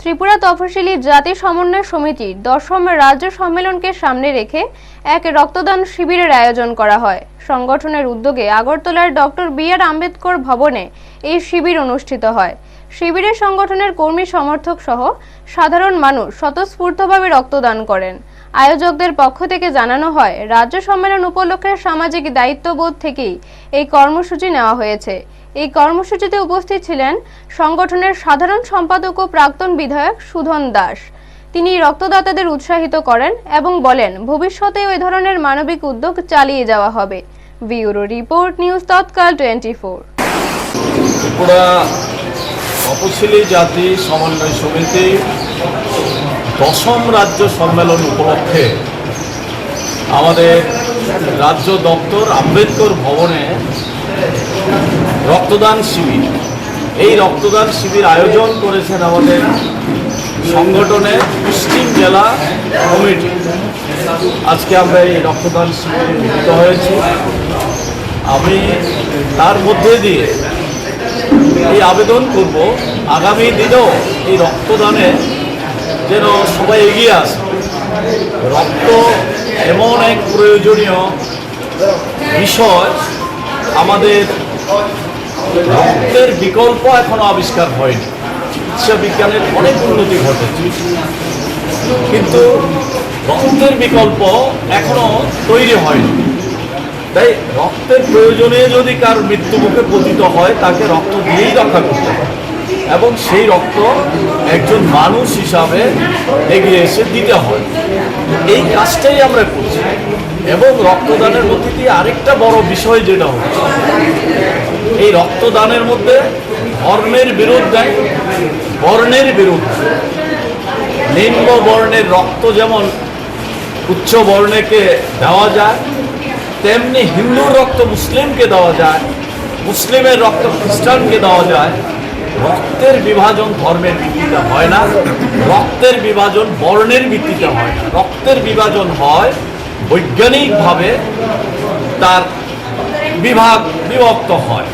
ত্রিপুরা তফসিলি জাতি সমন্বয় সমিতির ১০ম রাজ্য সম্মেলনকে সামনে রেখে এক রক্তদান শিবিরের আয়োজন করা হয়। সংগঠনের উদ্যোগে আগরতলার ডক্টর বি.আর. আম্বেদকর ভবনে এই শিবির অনুষ্ঠিত হয়। শিবিরে সংগঠনের কর্মী সমর্থক সহ সাধারণ মানুষ স্বতঃস্ফূর্তভাবে রক্তদান করেন। আয়োজকদের পক্ষ থেকে জানানো হয়, রাজ্য সম্মেলন উপলক্ষে সামাজিক দায়িত্ববোধ থেকেই এই কর্মসূচি নেওয়া হয়েছে। এই কর্মসূচিতে উপস্থিত ছিলেন সংগঠনের সাধারণ সম্পাদক ও প্রাক্তন বিধায়ক সুধন দাস। তিনি রক্তদাতাদের উৎসাহিত করেন এবং বলেন, ভবিষ্যতে ওই ধরনের মানবিক উদ্যোগ চালিয়ে যাওয়া হবে। ব্যুরো রিপোর্ট, নিউজ তৎকাল 24। ত্রিপুরা তপশিলি জাতি সমন্বয় সমিতি ১০ম রাজ্য সম্মেলন উপলক্ষে আমাদের রাজ্য দপ্তর আম্বেদকর ভবনে রক্তদান শিবির, এই রক্তদান শিবির আয়োজন করেছেন আমাদের সংগঠনের পশ্চিম জেলা কমিটি। আজকে আমরা এই রক্তদান শিবিরে মিলিত হয়েছি। আমি তার মধ্যে দিয়ে এই আবেদন করব, আগামী দিনেও এই রক্তদানে যেন সবাই এগিয়ে আসে। রক্ত এমন এক প্রয়োজনীয় বিষয়, আমাদের রক্তের বিকল্প এখনো আবিষ্কার হয়নি। চিকিৎসা বিজ্ঞানের অনেক উন্নতি ঘটেছে, কিন্তু রক্তের বিকল্প এখনো তৈরি হয়নি। তাই রক্তের প্রয়োজনে যদি কার মৃত্যুমুখে পতিত হয়, তাকে রক্ত দিয়েই রক্ষা করতে হবে এবং সেই রক্ত একজন মানুষ হিসাবে এগিয়ে এসে দিতে হয়। এই কাজটাই আমরা করছি। এবং রক্তদানের মধ্যে দিয়ে আরেকটা বড় বিষয় যেটা হচ্ছে, এই রক্তদানের মধ্যে ধর্মের বিরুদ্ধে, বর্ণের বিরুদ্ধে। নিম্ন বর্ণের রক্ত যেমন উচ্চ বর্ণেকে দেওয়া যায়, তেমনি হিন্দুর রক্ত মুসলিমকে দেওয়া যায়, মুসলিমের রক্ত খ্রিস্টানকে দেওয়া যায়। রক্তের বিভাজন ধর্মের ভিত্তিতে হয় না, রক্তের বিভাজন বর্ণের ভিত্তিতে হয় না। রক্তের বিভাজন হয় বৈজ্ঞানিকভাবে, তার বিভক্ত হয়।